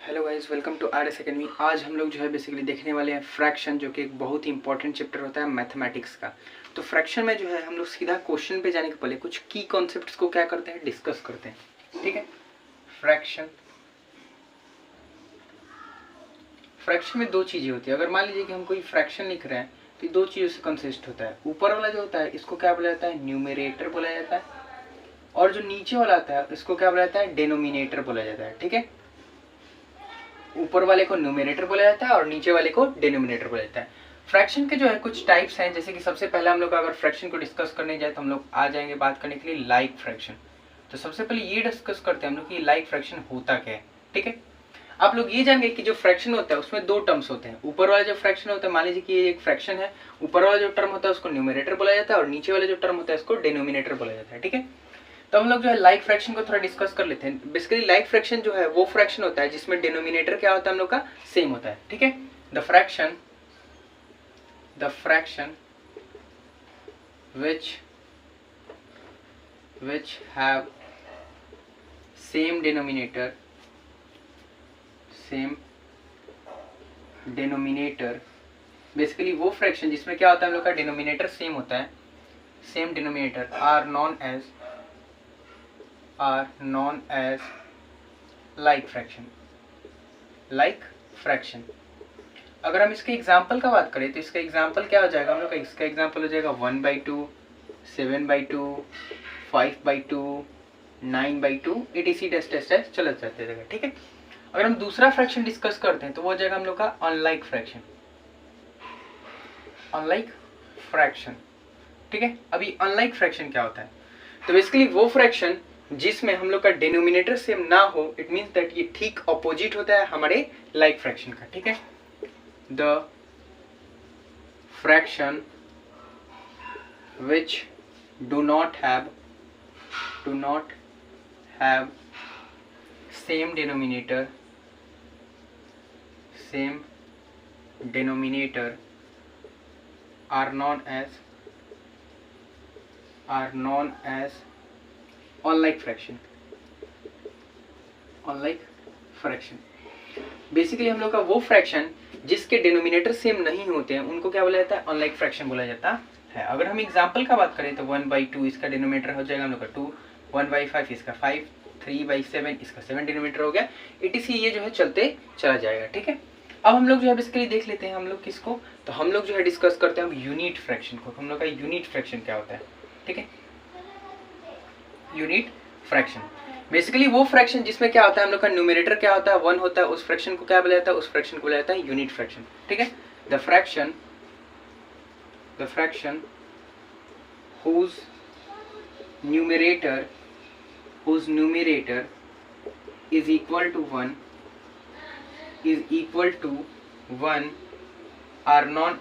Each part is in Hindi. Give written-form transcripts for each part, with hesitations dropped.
Hello guys, welcome to R S academy. आज हम लोग जो है बेसिकली देखने वाले हैं फ्रैक्शन, जो कि एक बहुत ही इंपॉर्टेंट चैप्टर होता है मैथमेटिक्स का। तो फ्रैक्शन में जो है हम लोग सीधा क्वेश्चन पे जाने के पहले कुछ की कॉन्सेप्ट्स को क्या करते हैं, डिस्कस करते हैं। ठीक है, फ्रैक्शन में दो चीज़ें होती है। अगर मान लीजिए कि हम कोई फ्रैक्शन लिख रहे हैं तो दो चीज़ों से कंसिस्ट होता है। ऊपर वाला जो होता है इसको क्या बोला जाता है, न्यूमरेटर बोला जाता है, और जो नीचे वाला आता है इसको क्या बोला जाता है, डिनोमिनेटर बोला जाता है। ठीक है, ऊपर वाले को न्यूमरेटर बोला जाता है और नीचे वाले को डिनोमिनेटर बोला जाता है। फ्रैक्शन के जो है कुछ टाइप्स हैं, जैसे कि सबसे पहले हम लोग अगर फ्रैक्शन को डिस्कस करने जाए तो हम लोग आ जाएंगे बात करने के लिए लाइक फ्रैक्शन। तो सबसे पहले ये डिस्कस करते हैं हम लोग कि लाइक फ्रैक्शन होता क्या है। ठीक है, आप लोग ये जानेंगे कि जो फ्रैक्शन होता है उसमें दो टर्म्स होते हैं। ऊपर वाला जो फ्रैक्शन होता है, मान लीजिए कि ये एक फ्रैक्शन है, ऊपर वाला जो टर्म होता है उसको न्यूमरेटर बोला जाता है और नीचे वाला जो टर्म होता है उसको डिनोमिनेटर बोला जाता है। ठीक है, तो हम लोग जो है लाइक फ्रैक्शन को थोड़ा डिस्कस कर लेते हैं। बेसिकली लाइक फ्रैक्शन जो है वो फ्रैक्शन होता है जिसमें डिनोमिनेटर क्या होता है हम लोग का, सेम होता है। ठीक है, the fraction which have same denominator, basically वो फ्रैक्शन जिसमें क्या होता है हम लोग का डिनोमिनेटर सेम होता है, same denominator are known as like fraction. अगर हम इसके एग्जाम्पल का बात करें तो इसका एग्जाम्पल क्या हो जाएगा हम लोग का, इसका एग्जाम्पल हो जाएगा 1/2, 7/2, 5/2, 9/2, etc चला जाते रहेगा। ठीक है, अगर हम दूसरा फ्रैक्शन डिस्कस करते हैं तो वो हो जाएगा हम लोग का अनलाइक फ्रैक्शन। ठीक है, अभी अनलाइक फ्रैक्शन क्या होता है, तो बेसिकली वो फ्रैक्शन जिसमें हम लोग का डिनोमिनेटर सेम ना हो, इट मीन्स दैट ये ठीक अपोजिट होता है हमारे लाइक फ्रैक्शन का। ठीक है, the fraction which do not have same denominator are known as unlike fraction. Basically हम लोग का वो फ्रैक्शन जिसके डिनोमिनेटर सेम नहीं होते हैं उनको क्या बोला जाता है, अनलाइक फ्रैक्शन बोला जाता है। अगर हम एग्जांपल का बात करें तो 1/2 इसका डिनोमिनेटर हो जाएगा हम लोग का 2, 1/5 इसका 5, 3/7 इसका 7 डिनोमिनेटर हो गया, etc ये जो है चलते चला जाएगा। ठीक है, अब हम लोग जो है बेसिकली देख लेते हैं हम लोग किसको, तो हम लोग जो है डिस्कस करते हैं यूनिट फ्रैक्शन को। हम लोग का यूनिट फ्रैक्शन क्या होता है। ठीक है, यूनिट फ्रैक्शन बेसिकली वो फ्रैक्शन जिसमें क्या होता है हम लोग का न्यूमरेटर क्या होता है, 1 होता है, उस फ्रैक्शन को क्या बोला जाता है, उस फ्रैक्शन को बोला जाता है यूनिट फ्रैक्शन। ठीक है, the fraction whose numerator is equal to 1 are known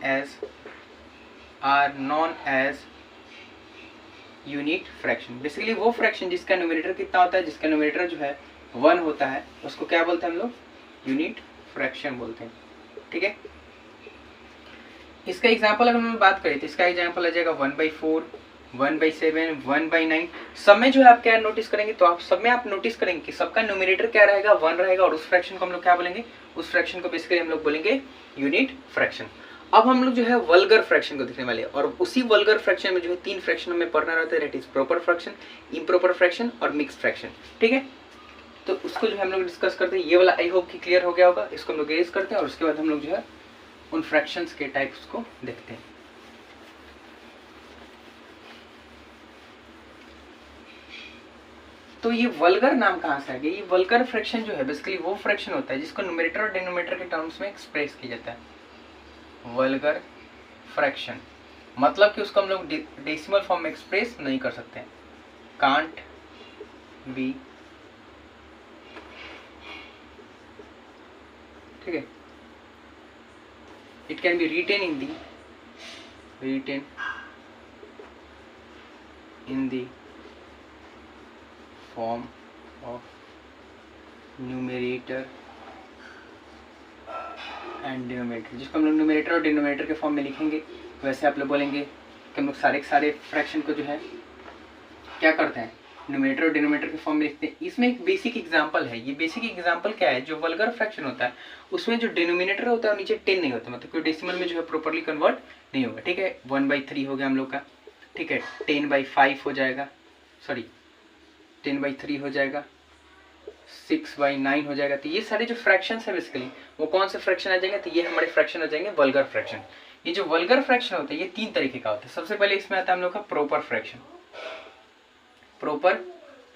as unit fraction. Basically वो फ्रैक्शन जिसका न्यूमरेटर कितना होता है, जिसका न्यूमरेटर जो है 1 होता है, उसको क्या बोलते हैं हम लोग, यूनिट फ्रैक्शन बोलते हैं। ठीक है, इसका एग्जांपल अगर हम बात करें तो इसका एग्जांपल आ जाएगा 1/4, 1/7, 1/9। सब में जो है आप क्या नोटिस करेंगे, तो आप सब में आप नोटिस करेंगे कि सबका न्यूमरेटर क्या रहेगा, 1 रहेगा, और उस फ्रैक्शन को हम लोग क्या बोलेंगे, उस फ्रैक्शन को बेसिकली हम लोग बोलेंगे यूनिट फ्रैक्शन। अब हम लोग जो है वल्गर फ्रैक्शन को देखने वाले हैं, और उसी वल्गर फ्रैक्शन में जो है 3 फ्रैक्शन हमें पढ़ना रहता है, that is proper fraction, improper fraction और मिक्स फ्रैक्शन। ठीक है, तो उसको जो है हम लोग डिस्कस करते हैं। ये वाला आई होप कि क्लियर हो गया होगा, इसको हम लोग रेज करते हैं और उसके बाद हम लोग जो है उन फ्रैक्शंस के टाइप्स को देखते हैं। तो ये वल्गर नाम कहाँ से आ गया, ये वल्गर फ्रैक्शन जो है बेसिकली वो फ्रैक्शन होता है जिसको न्यूमरेटर और डिनोमिनेटर के टर्म्स में एक्सप्रेस किया जाता है। वल्गर फ्रैक्शन मतलब कि उसको हम लोग डेसिमल फॉर्म में एक्सप्रेस नहीं कर सकते, कांट बी। ठीक है, it can be written in the form of numerator and denominator, जिसको हम लोग न्यूमरेटर और डिनोमिनेटर के फॉर्म में लिखेंगे। वैसे आप लोग बोलेंगे कि हम लोग सारे फ्रैक्शन को जो है क्या करते हैं, न्यूमरेटर और डिनोमिनेटर के फॉर्म में लिखते हैं। इसमें एक बेसिक एग्जांपल है। ये बेसिक एग्जांपल क्या है, जो वल्गर फ्रैक्शन होता है उसमें जो डिनोमिनेटर होता है नीचे 10 नहीं होता, मतलब कोई डेसिमल में जो है प्रॉपर्ली कन्वर्ट नहीं होगा। ठीक है, 1/3 हो गया हम लोग का। ठीक है, 10/5 हो जाएगा, सॉरी 10/3 हो जाएगा, 6/9 हो जाएगा। तो ये सारे जो फ्रैक्शन है बेसिकली वो कौन से फ्रैक्शन आ जाएंगे, तो ये हमारे फ्रैक्शन हो जाएंगे वल्गर फ्रैक्शन। ये जो वल्गर फ्रैक्शन होता है ये 3 तरीके का होता है। सबसे पहले इसमें आता है हम लोग का प्रॉपर फ्रैक्शन। प्रॉपर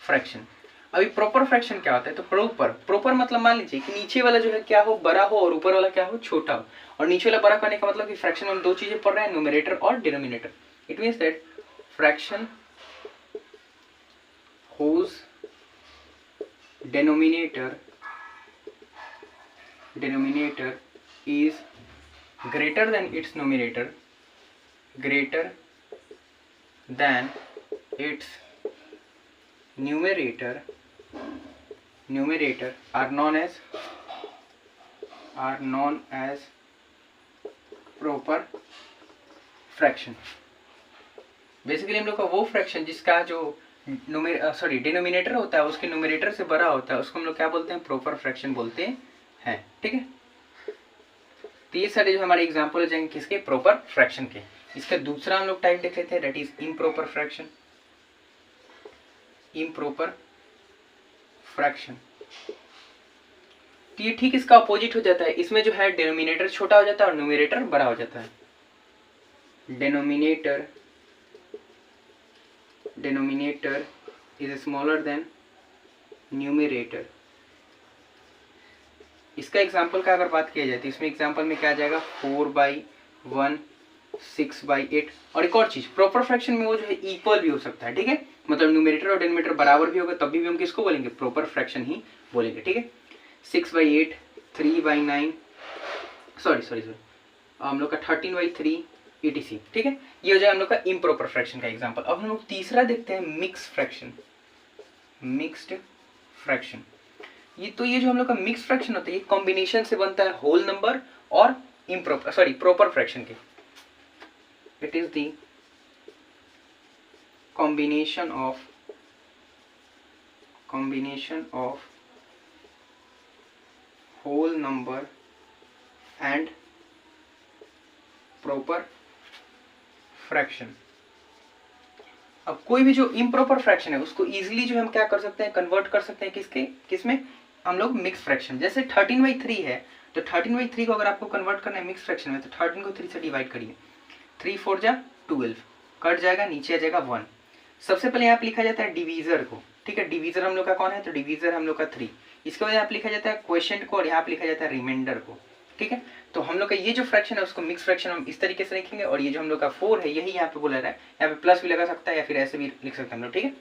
फ्रैक्शन, अभी प्रॉपर फ्रैक्शन क्या होता है, तो प्रॉपर मतलब मान लीजिए कि नीचे वाला जो है क्या हो, बड़ा हो, और ऊपर वाला क्या हो, छोटा हो। और नीचे वाला बड़ा करने का मतलब कि फ्रैक्शन में हम दो चीजें पढ़ रहे हैं, न्यूमरेटर और denominator. It means that fraction whose denominator is greater than its numerator are known as proper fraction। Basically हम लोग का वो फ्रैक्शन जिसका जो डिनोमिनेटर होता है उसके न्यूमरेटर से बड़ा होता है उसको हम लोग क्या बोलते हैं, प्रॉपर फ्रैक्शन बोलते हैं। ठीक है, तो ये सारे जो हमारे एग्जांपल हो जाएंगे किसके, प्रॉपर फ्रैक्शन के। इसका दूसरा हम लोग टाइप देख लेते हैं, that is improper fraction. Improper fraction, तो ये ठीक इसका अपोजिट हो जाता है। इसमें जो है डिनोमिनेटर छोटा हो जाता है और न्यूमरेटर बड़ा हो जाता है। denominator is smaller than numerator। इसका एग्जांपल का अगर बात किया जाए तो इसमें एग्जांपल में क्या आ जाएगा, 4/1, 6/8। और एक और चीज, प्रॉपर फ्रैक्शन में वो जो है इक्वल भी हो सकता है। ठीक है, मतलब न्यूमरेटर और डिनोमिनेटर बराबर भी होगा, तब भी हम किसको बोलेंगे, प्रॉपर फ्रैक्शन ही बोलेंगे। ठीक है, 6/8, 3/9, सॉरी हम लोग का 13/3 etc। ठीक है, ये हो जाएगा हम लोग का इम्प्रॉपर फ्रैक्शन का एग्जांपल। अब हम लोग तीसरा देखते हैं, मिक्स फ्रैक्शन। मिक्स्ड फ्रैक्शन, ये जो हम लोग का मिक्स फ्रैक्शन होता है ये कॉम्बिनेशन से बनता है होल नंबर और प्रॉपर फ्रैक्शन के। It is the combination of whole number and proper fraction. अब कोई भी जो इम्प्रॉपर फ्रैक्शन है उसको इजीली जो हम क्या कर सकते हैं, कन्वर्ट कर सकते हैं किसमें, हम लोग मिक्स फ्रैक्शन। जैसे 13/3 है, तो 13/3 को अगर आपको कन्वर्ट करना है मिक्स फ्रैक्शन में, तो 13 को 3 से डिवाइड करिए, 3 4 जा 12, कट जाएगा, नीचे आ जाएगा 1। सबसे पहले यहाँ पे लिखा जाता है डिवीजर को। ठीक है, डिवीजर हम लोग का कौन है, तो डिवीजर हम लोग का 3। इसके बाद यहाँ पे लिखा जाता है क्वोशिएंट को, और यहाँ पे लिखा जाता है रिमाइंडर को। ठीक है, तो हम लोग का ये जो फ्रैक्शन है उसको मिक्स फ्रैक्शन हम इस तरीके से लिखेंगे। और ये जो हम लोग का 4 है यही यहाँ पे बोला रहा है, यहाँ पे प्लस भी लगा सकता है या फिर ऐसे भी लिख सकते हैं हम लोग। ठीक है,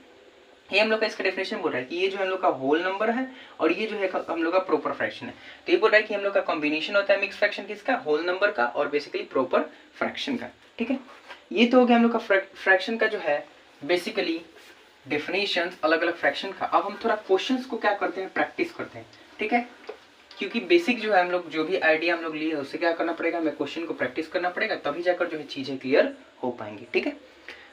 ये हम लोग का इसका डेफिनेशन बोल रहा है कि ये जो हम लोग का होल नंबर है और ये जो है हम लोग का प्रॉपर फ्रैक्शन है। तो ये बोल रहा है कि हम लोग का कॉम्बिनेशन होता है मिक्स फ्रैक्शन किसका, होल नंबर का और बेसिकली प्रॉपर फ्रैक्शन का। ठीक है, ये तो हो गया हम लोग का फ्रैक्शन का जो है बेसिकली डेफिनेशन अलग अलग फ्रैक्शन का। अब हम थोड़ा क्वेश्चंस को क्या करते हैं, प्रैक्टिस करते हैं। ठीक है, क्योंकि बेसिक जो है हम लोग जो भी आइडिया हम लोग लिए उससे क्या करना पड़ेगा, हमें क्वेश्चन को प्रैक्टिस करना पड़ेगा, तभी जाकर जो है चीजें क्लियर हो पाएंगी। ठीक है,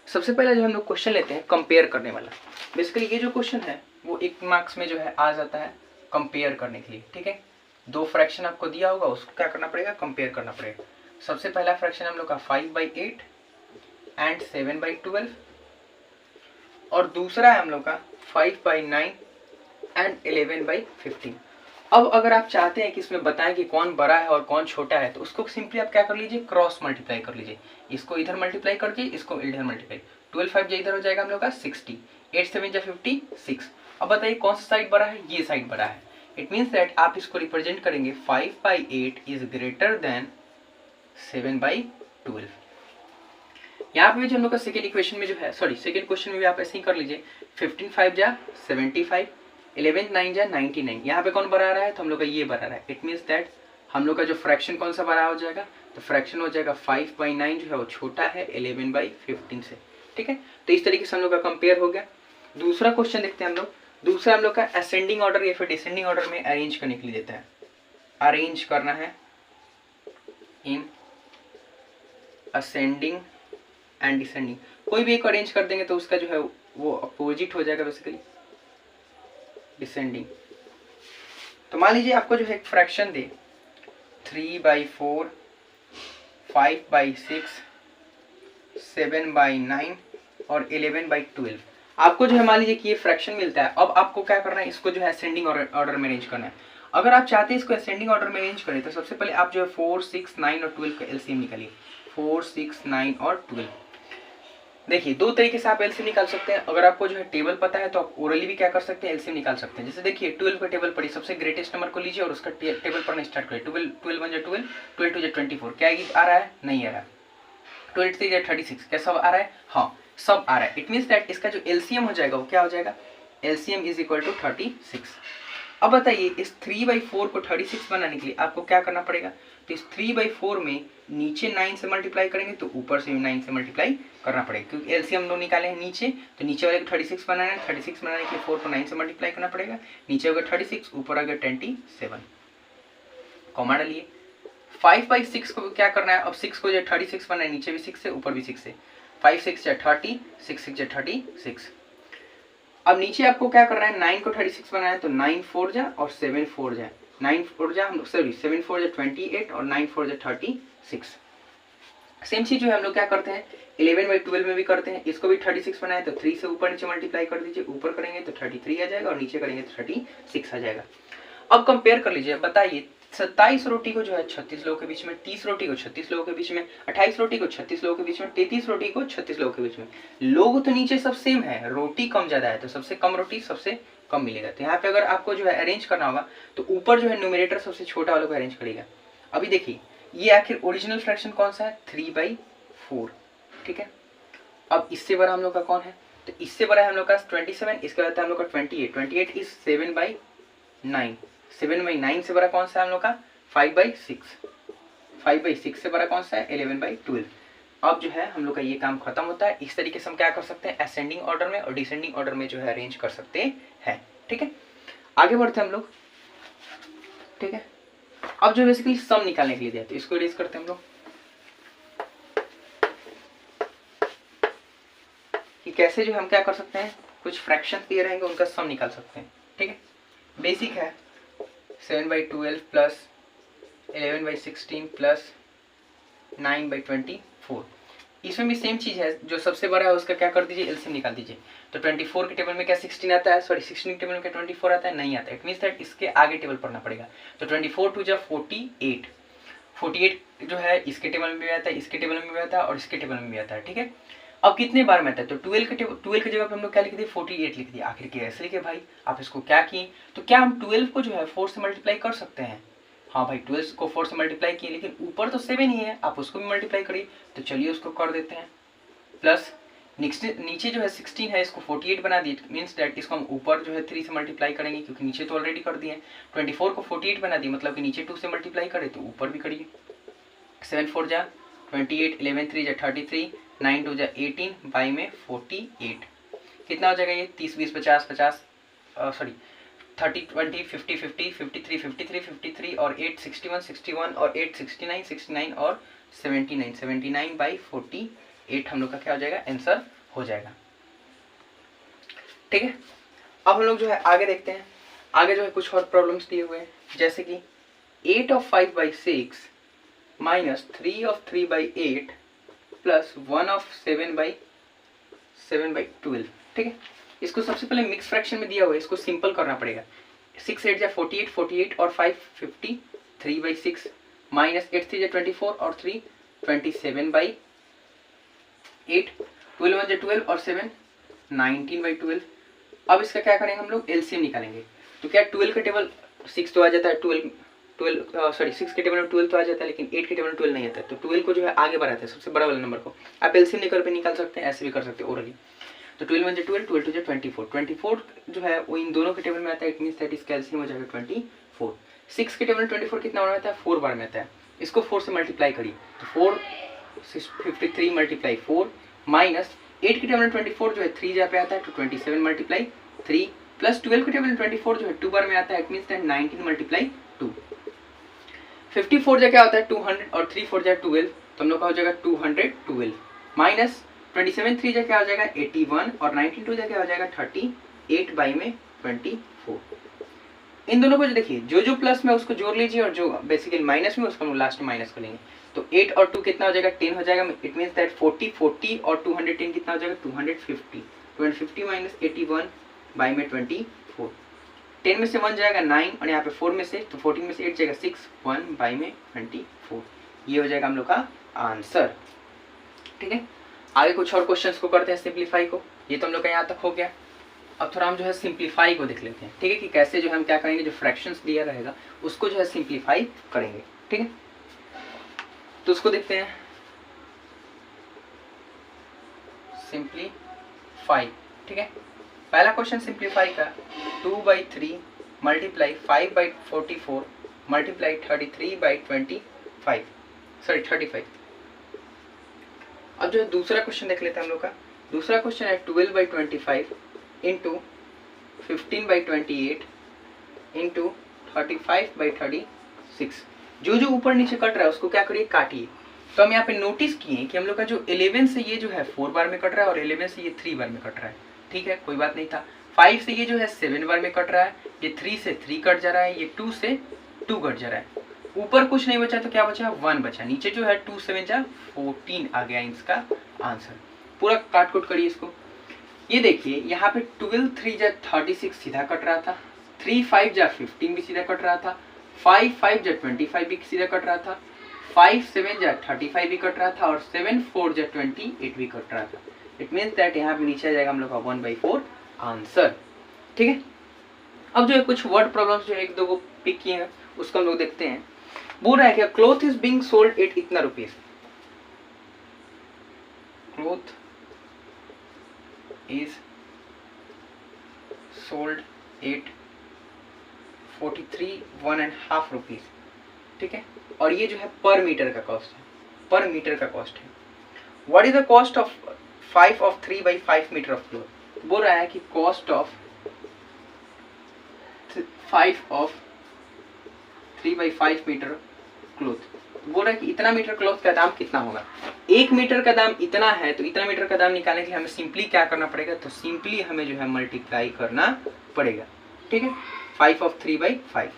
सबसे पहले जो हम लोग क्वेश्चन लेते हैं कंपेयर करने वाला। बेसिकली ये जो क्वेश्चन है वो 1 मार्क्स में जो है आ जाता है कंपेयर करने के लिए। ठीक है, 2 फ्रैक्शन आपको दिया होगा, उसको क्या करना पड़ेगा, कंपेयर करना पड़ेगा। सबसे पहला फ्रैक्शन हम लोग का 5/8 एंड 7/12, और दूसरा है हम लोग का 5/9 एंड 11/15। अब अगर आप चाहते हैं कि इसमें बताएं कि कौन बड़ा है और कौन छोटा है, तो उसको सिंपली आप क्या कर लीजिए, क्रॉस मल्टीप्लाई कर लीजिए। इसको इधर मल्टीप्लाई करके इसको इधर मल्टीप्लाई, 12 5 जा इधर हो जाएगा हम लोग का 60, 8 7 जा 56। अब बताइए कौन सा साइड बड़ा है, ये साइड बड़ा है। इट मीन्स दैट आप इसको रिप्रेजेंट करेंगे 5/8 इज ग्रेटर देन 7/12। यहाँ पे भी जो हम लोग का सेकेंड इक्वेशन में जो है, सेकेंड क्वेश्चन में भी आप ऐसे ही कर लीजिए, 15 5 जा 75, 11 9 जा 99। यहाँ पे कौन बड़ा रहा है, तो हम लोग का ये बड़ा रहा है। इट मीन्स दैट हम लोग का जो फ्रैक्शन कौन सा बड़ा हो जाएगा, तो फ्रैक्शन हो जाएगा 5/9 जो है वो छोटा है 11/15 से। ठीक है, तो इस तरीके से हम लोग का कंपेयर हो गया। दूसरा क्वेश्चन देखते हैं हम लोग। दूसरा हम लोग का असेंडिंग ऑर्डर या फिर डिसेंडिंग ऑर्डर में अरेंज करने के लिए देता है। अरेंज करना है इन असेंडिंग एंड डिसेंडिंग, कोई भी एक अरेंज कर देंगे तो उसका जो है वो अपोजिट हो जाएगा बेसिकली, डिसेंडिंग। तो मान लीजिए आपको जो है एक फ्रैक्शन दे 3/4, 5/6, 7/9 और 11/12। आपको जो है मान लीजिए कि ये फ्रैक्शन मिलता है। अब आपको क्या करना है, इसको जो है असेंडिंग ऑर्डर में अरेंज करना है। अगर आप चाहते हैं इसको असेंडिंग ऑर्डर में अरेंज करें तो सबसे पहले आप जो है 4, 6, 9 और 12 का एलसीएम निकालिए। 4, 6, 9 और 12। देखिए दो तरीके से आप एलसीएम निकाल सकते हैं। अगर आपको जो है टेबल पता है तो आप ओरली भी क्या कर सकते हैं, एलसीएम निकाल सकते हैं। जैसे देखिए 12 का टेबल पढ़िए, सबसे ग्रेटेस्ट नंबर को लीजिए और उसका टेबल पढ़ना स्टार्ट करिए। 12 1 जा 12, 12 2 जा 24। क्या आ रहा है, नहीं आ रहा। 12 3 जा 36, क्या सब आ रहा है, हाँ सब आ रहा है। इट मीन्स दैट इसका जो एलसीएम हो जाएगा वो क्या हो जाएगा, एलसीएम इज इक्वल टू 36। अब बताइए इस 3/4 को 36 बनाने के लिए आपको क्या करना पड़ेगा। तो इस 3/4 में नीचे 9 से मल्टीप्लाई करेंगे तो ऊपर से भी 9 से मल्टीप्लाई करना पड़ेगा, क्योंकि एलसीएम दो निकाले हैं नीचे, तो नीचे वाले को 36 बनाना है। 36 बनाने के लिए 4 को 9 से मल्टीप्लाई करना पड़ेगा। नीचे हो गया 36, ऊपर आ गया 27, कॉमा डालिए। 5/6 को क्या करना है, अब 6 को जो 36 बनाना है, नीचे भी 6 है ऊपर भी 6 है। 5 6 जा 30, 6 6 जा 36। अब नीचे आपको क्या करना है, 9 को 36 बनाना है तो 9 4 जा और 7 4 जा, 9 4 जा सॉरी 7 4 जा 28 और 9 4 जा 36। सेम चीज जो है हम लोग क्या करते हैं 11/12 में भी करते हैं। इसको भी 36 बनाए तो 3 से ऊपर नीचे मल्टीप्लाई कर दीजिए। ऊपर करेंगे तो 33 आ जाएगा और नीचे करेंगे तो 36 आ जाएगा। अब कंपेयर कर लीजिए, बताइए 27 रोटी को जो है 36 लोगों के बीच में, 30 रोटी को 36 लोगों के बीच में, 28 रोटी को 36 लोगों के बीच में, 33 रोटी को 36 लोगों के बीच में। लोग तो नीचे सब सेम है, रोटी कम ज्यादा है तो सबसे कम रोटी सबसे कम मिलेगा। तो यहाँ पे अगर आपको जो है अरेंज करना होगा तो ऊपर जो है न्यूमरेटर सबसे छोटा वालों को अरेंज करेगा। अभी देखिए ये आखिर ओरिजिनल फ्रैक्शन कौन सा है, 3/4, ठीक है। अब इससे बड़ा हम लोग का कौन है, तो इससे बड़ा है हम लोग का 27, इसके बाद हम लोग का 28। 28 इज 7/9। 7/9 से बड़ा कौन सा है हम लोग का 5/6। 5/6 से बड़ा कौन सा है 11/12। अब जो है हम लोग का ये काम खत्म होता है। इस तरीके से हम क्या कर सकते हैं, असेंडिंग ऑर्डर में और डिसेंडिंग ऑर्डर में जो है अरेंज कर सकते हैं, ठीक है। आगे बढ़ते हैं हम लोग, ठीक है। अब जो बेसिकली सम निकालने के लिए दिया तो इसको रेज करते हैं हम लोग कि कैसे जो हम क्या कर सकते हैं, कुछ फ्रैक्शन दिए रहेंगे उनका सम निकाल सकते हैं, ठीक है। बेसिक है 7/12 प्लस 11/16 प्लस 9/24। इसमें भी सेम चीज है, जो सबसे बड़ा है उसका क्या कर दीजिए, एलसीएम निकाल दीजिए। तो 24 के टेबल में क्या 16 आता है, सॉरी 16 के टेबल में क्या 24 आता है, नहीं आता है। इट मींस दैट इसके आगे टेबल पढ़ना पड़ेगा। तो 24 2 जा 48, 48 जो है इसके टेबल में भी आता है, इसके टेबल में भी आता है और इसके टेबल में भी आता है, ठीक है। अब कितने बार में आता है, तो 12 के जगह पे हम लोग क्या लिख दिए 48 लिख दिया। आखिर कैसे लिखे भाई, आप इसको क्या किए, तो क्या हम 12 को जो है 4 से मल्टीप्लाई कर सकते हैं। हाँ भाई 12 को 4 से मल्टीप्लाई किए, लेकिन ऊपर तो 7 ही है, आप उसको भी मल्टीप्लाई करिए। तो चलिए उसको कर देते हैं। प्लस नीचे जो है 16 है, इसको 48 बना दिए। मीन्स दैट इसको हम ऊपर जो है 3 से मल्टीप्लाई करेंगे, क्योंकि नीचे तो ऑलरेडी कर दिए। 24 को 48 बना दिए, मतलब कि नीचे 2 से मल्टीप्लाई करें तो ऊपर भी करिए। 7 4 जा 28, 11 3 जा 33, 9 2 जा 18, बाई में 48। कितना हो जाएगा ये 30 20 50 50 सॉरी 30 20 50 50 53 53 53 और 8 61 61 और 8 69 69 और 79 79/48 हम लोग का क्या हो जाएगा, आंसर हो जाएगा, ठीक है। अब हम लोग जो है आगे देखते हैं। आगे जो है कुछ और प्रॉब्लम्स दिए हुए हैं, जैसे कि 8 of 5/6 minus 3 of 3/8 plus 1 of 7/12, ठीक है। इसको सबसे पहले मिक्स फ्रैक्शन में दिया हुआ है, इसको सिंपल करना पड़ेगा। 6 8 जा 48, 48 और 5 50, 3/6 माइनस 8 3 जा 24 और 3 27/8, 12 1 जा 12 और 7 19/12। अब इसका क्या करेंगे हम लोग, एलसीएम निकालेंगे। तो क्या 12 का टेबल 6 तो आ जाता है, 6 के टेबल में 12 तो आ जाता है, लेकिन 8 के टेबल में 12 नहीं आता है। तो 12 को जो है आगे बढ़ाते हैं, सबसे बड़ा वाले नंबर को आप एलसीएम निकाल सकते हैं, ऐसे भी कर सकते हैं ओरली। तो 12 1 जा 12, 12 2 जा 24, 24 जो है वो इन दोनों के टेबल में आता है। इट मींस दैट इसका एलसीएम हो जाएगा 24। 6 के टेबल में 24 कितना बार में आता है, 4 बार में आता है। इसको 4 से मल्टीप्लाई करिए, तो 4 53 मल्टीप्लाई 4 माइनस 8 के टेबल में 24 जो है 3 जा पे आता है, तो 27 मल्टीप्लाई 3 प्लस 12 के टेबल में 24 जो है 2 बार में आता है। It means that 19 multiply 2। 54 जा क्या होता है 200 और 3 4 जा 12, तो हम लोग का हो जाएगा 212 माइनस 27 3 जा क्या हो जाएगा 81 और 19 2 जा क्या हो जाएगा 38 बाई में 24। इन दोनों को जो देखिए जो प्लस में उसको जोड़ लीजिए और जो बेसिकली माइनस में उसको हम लास्ट में माइनस कर लेंगे। तो 8 और 2 कितना हो जाएगा 10 हो जाएगा। इट मीन्स दैट 40 और 210 कितना हो जाएगा 250 माइनस 81 बाई में 24। 10 में से 1 जाएगा 9 और यहाँ पे 4 में से, तो 14 में से 8 जाएगा 6, 1 बाई में 24। ये हो जाएगा हम लोग का आंसर। ठीक है, आगे कुछ और क्वेश्चंस को करते हैं सिंप्लीफाई को। ये तो हम लोग का यहाँ तक हो गया। अब थोड़ा हम जो है सिंप्लीफाई को देख लेते हैं। ठीक है, कि कैसे जो हम क्या करेंगे, जो फ्रैक्शंस दिया रहेगा उसको जो है सिंप्लीफाई करेंगे। ठीक है, तो उसको देखते हैं सिंप्लीफाई। ठीक है, पहला क्वेश्चन सिंप्लीफाई का 2/3 मल्टीप्लाई 5/44 मल्टीप्लाई 35। अब जो है दूसरा क्वेश्चन देख लेते हैं हम लोग का। दूसरा क्वेश्चन है 12/25 इंटू 15/28 इंटू 35/36। जो ऊपर नीचे कट रहा है उसको क्या करिए, काटिए। तो हम यहाँ पे नोटिस किए कि हम लोग का जो 11 से ये जो है 4 बार में कट रहा है और 11 से ये 3 बार में कट रहा है। ठीक है, कोई बात नहीं था। 5 से ये जो है 7 बार में कट रहा है, ये 3 से 3 कट जा रहा है, ये 2 से 2 कट जा रहा है। ऊपर कुछ नहीं बचा तो क्या बचा, 1 बचा। नीचे जो है 2 7 जा 14 आ गया इसका आंसर। पूरा काट कुट करिए इसको। ये देखिए यहाँ पे 12 3 जा 36 सीधा कट रहा था, 3 5 जा 15 भी सीधा कट रहा था, 5 5 जा 25 भी सीधा कट रहा था, 5 7 जा 35 भी कट रहा था और 7 4 जा 28 भी कट रहा था। इट मीन्स दैट यहाँ पे नीचे आ जाएगा हम लोग का 1/4 आंसर। ठीक है, अब जो है कुछ वर्ड प्रॉब्लम्स जो है 1 2 को पिक किए हैं उसको हम लोग देखते हैं। बोल रहा है क्या, cloth is being sold at इतना rupees. Cloth is sold at 43 1.5 rupees. ठीक है, और ये जो है पर मीटर का कॉस्ट है, पर मीटर का कॉस्ट है। What is the cost of 5 of 3/5 metre of cloth. बोल रहा है कि cost of 5 of 3/5 metre cloth. बोल रहा है कि इतना मीटर क्लोथ का दाम कितना होगा। 1 मीटर का दाम इतना है, तो इतना मीटर का दाम निकालने के लिए हमें सिंपली क्या करना पड़ेगा, तो सिंपली हमें जो है मल्टीप्लाई करना पड़ेगा। ठीक है, 5 of 3/5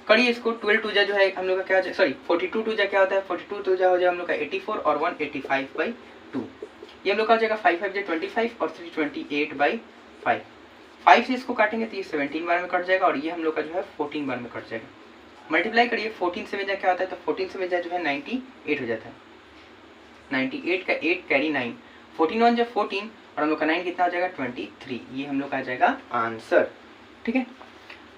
करिए इसको। 12 2 जा जो है हम लोग का क्या, सॉरी 42 2 जा क्या होता है, 42 2 जा हो जाए हम लोग का 84 और 185/2। ये हम लोग का हो जाएगा 5 5 जा 25 और 3 28/5। 5 से इसको काटेंगे तो ये 17 बार में कट जाएगा और ये हम लोग का जो है 14 बार में कट जाएगा। मल्टीप्लाई करिए, 14 7 जा क्या होता है, तो 14 7 जा जो है 98 हो जाता है। 98 का 8 कैरी 9, 14 1 जा 14 और हम लोग का 9 कितना हो जाएगा 23। ये हम लोग का आ जाएगा आंसर। ठीक है,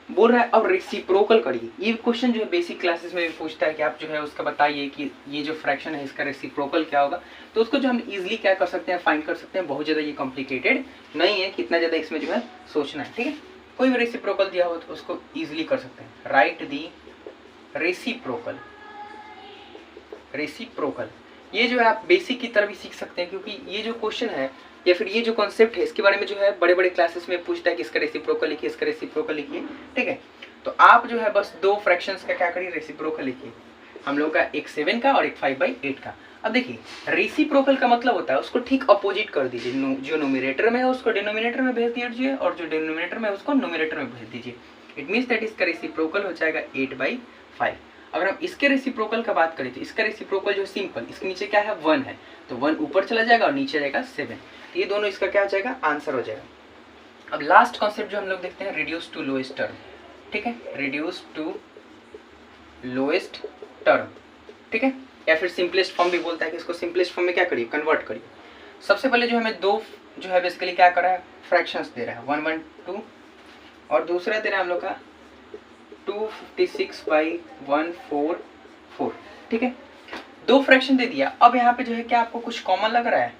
बोल रहा है अब रेसिप्रोकल करिए। ये क्वेश्चन जो है बेसिक क्लासेस में भी पूछता है कि आप जो है उसका बताइए कि ये जो फ्रैक्शन है इसका रेसिप्रोकल क्या होगा। तो उसको जो हम इजीली क्या कर सकते हैं, फाइंड कर सकते हैं। बहुत ज़्यादा ये कॉम्प्लिकेटेड नहीं है, कितना ज़्यादा इसमें जो है सोचना है। ठीक है, कोई भी रेसिप्रोकल दिया हो तो उसको ईजिली कर सकते हैं। राइट दी रेसिप्रोकल। रेसिप्रोकल ये जो है आप बेसिक की तरह भी सीख सकते हैं, क्योंकि ये जो क्वेश्चन है या फिर ये जो कॉन्सेप्ट है इसके बारे में जो है बड़े बड़े क्लासेस में पूछता है कि इसका रेसिप्रोकल लिखिए, इसका रेसिप्रोकल लिखिए। ठीक है, तो आप जो है बस 2 फ्रैक्शंस का क्या करिए, रेसिप्रोकल लिखिए। हम लोग का एक 7 का और एक 5/8 का। अब देखिए रेसिप्रोकल का मतलब होता है उसको ठीक अपोजिट कर दीजिए। जो नोमिनेटर में है उसको डिनोमिनेटर में भेज दीजिए और जो डिनोमिनेटर में है उसको नोमिनेटर में भेज दीजिए। इट मीन्स दैट इसका रेसिप्रोकल हो जाएगा 8/5। अगर हम इसके रेसिप्रोकल का बात करें तो इसका रेसिप्रोकल जो सिंपल, इसके नीचे क्या है 1 है, तो 1 ऊपर चला जाएगा और नीचे जाएगा 7। ये दोनों इसका क्या हो जाएगा, आंसर हो जाएगा। अब लास्ट कॉन्सेप्ट जो हम लोग देखते हैं, रिड्यूस टू लोएस्ट टर्म। ठीक है, रिड्यूस टू लोएस्ट टर्म। ठीक है, या फिर सिंपलेस्ट फॉर्म भी बोलता है कि इसको सिंपलेस्ट फॉर्म में क्या करिए, कन्वर्ट करिए। सबसे पहले जो हमें 2 जो है बेसिकली क्या कर रहा है, फ्रैक्शंस दे रहा है 1 1 2 और दूसरा दे रहा है हम लोग का 256/144। ठीक है, 2 फ्रैक्शन दे दिया। अब यहाँ पे जो है क्या आपको कुछ कॉमन लग रहा है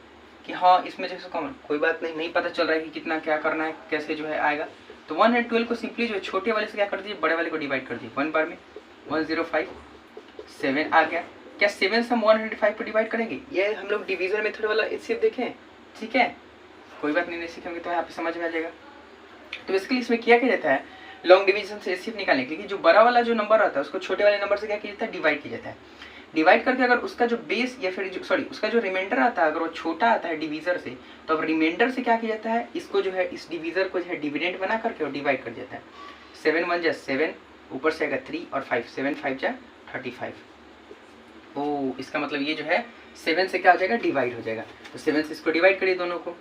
कि हाँ इसमें जैसे कॉमन, कोई बात नहीं पता चल रहा है कि कितना क्या करना है, कैसे जो है आएगा। तो 112 को सिंपली जो है छोटे वाले से क्या कर दीजिए, बड़े वाले को डिवाइड कर दीजिए 1 बार में। 105 7 आ गया। क्या 7 से हम 105 को डिवाइड करेंगे, ये हम लोग डिवीजन मेथड वाला एचसीएफ देखें। ठीक है, कोई बात नहीं सीखेंगे तो यहाँ पे समझ में आ जाएगा। तो बेसिकली इसमें किया जाता है लॉन्ग डिवीजन से एचसीएफ निकालने के लिए जो बड़ा वाला जो नंबर आता है उसको छोटे वाले नंबर से क्या किया जाता है, डिवाइड किया जाता है। डिवाइड करके अगर उसका जो बेस या फिर जो उसका जो रिमाइंडर आता है अगर वो छोटा आता है डिवीजर से, तो अब रिमाइंडर से क्या किया जाता है, इसको जो है इस डिवीजर को जो है डिविडेंड बना करके और डिवाइड कर देता है। 7 1 जा 7, ऊपर से आएगा 3 और 5, 7 5 जा 35। ओ इसका मतलब ये जो है 7 से क्या हो जाएगा, डिवाइड हो जाएगा। तो 7 से इसको डिवाइड करिए दोनों को,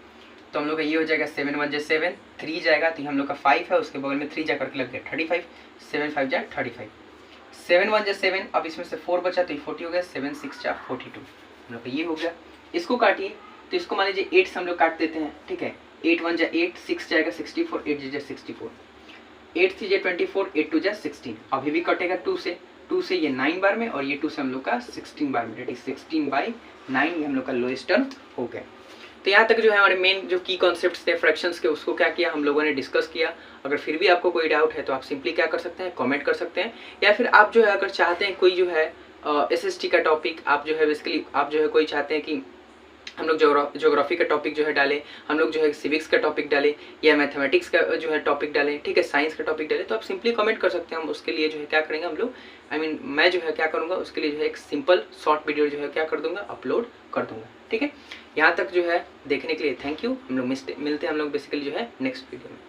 तो हम लोग का ये हो जाएगा 7 1 जा 7, 3 जाएगा तो हम लोग का 5 है, उसके बगल में 3 जा करके लग गया 35, 7 5 जा 35, 7 1 जा 7, अब इसमें से 4 बचा तो ये 40 हो गया, 7 6 जा 42, हम लोग का ये हो गया। इसको काटिए, तो इसको मान लीजिए 8 से हम लोग काट देते हैं, ठीक है। 8 1 जा 8, 6 जाएगा 64, 8 जा 64, 8 3 जा 24, 8 2 जा 16, अभी भी कटेगा 2 से ये 9 बार में और ये 2 से हम लोग का 16 बार में, 16/9 ये हम लोग का लोएस्ट टर्म हो गया। तो यहाँ तक जो है हमारे मेन जो की कॉन्सेप्ट्स थे फ्रैक्शंस के, उसको क्या किया हम लोगों ने डिस्कस किया। अगर फिर भी आपको कोई डाउट है तो आप सिंपली क्या कर सकते हैं, कमेंट कर सकते हैं, या फिर आप जो है अगर चाहते हैं कोई जो है SST का टॉपिक आप जो है बेसिकली आप जो है कोई चाहते हैं कि हम लोग ज्योग्राफी का टॉपिक जो है डालें, हम लोग जो है सिविक्स का टॉपिक डालें या मैथमेटिक्स का जो है टॉपिक डालें, ठीक है, साइंस का टॉपिक डालें, तो आप सिंपली कमेंट कर सकते हैं। हम उसके लिए जो है क्या करेंगे हम लोग, मैं जो है क्या करूँगा उसके लिए जो है एक सिंपल शॉर्ट वीडियो जो है क्या कर दूंगा, अपलोड कर दूंगा, ठीक है। यहाँ तक जो है देखने के लिए थैंक यू। हम लोग मिलते हैं हम लोग बेसिकली जो है नेक्स्ट वीडियो में।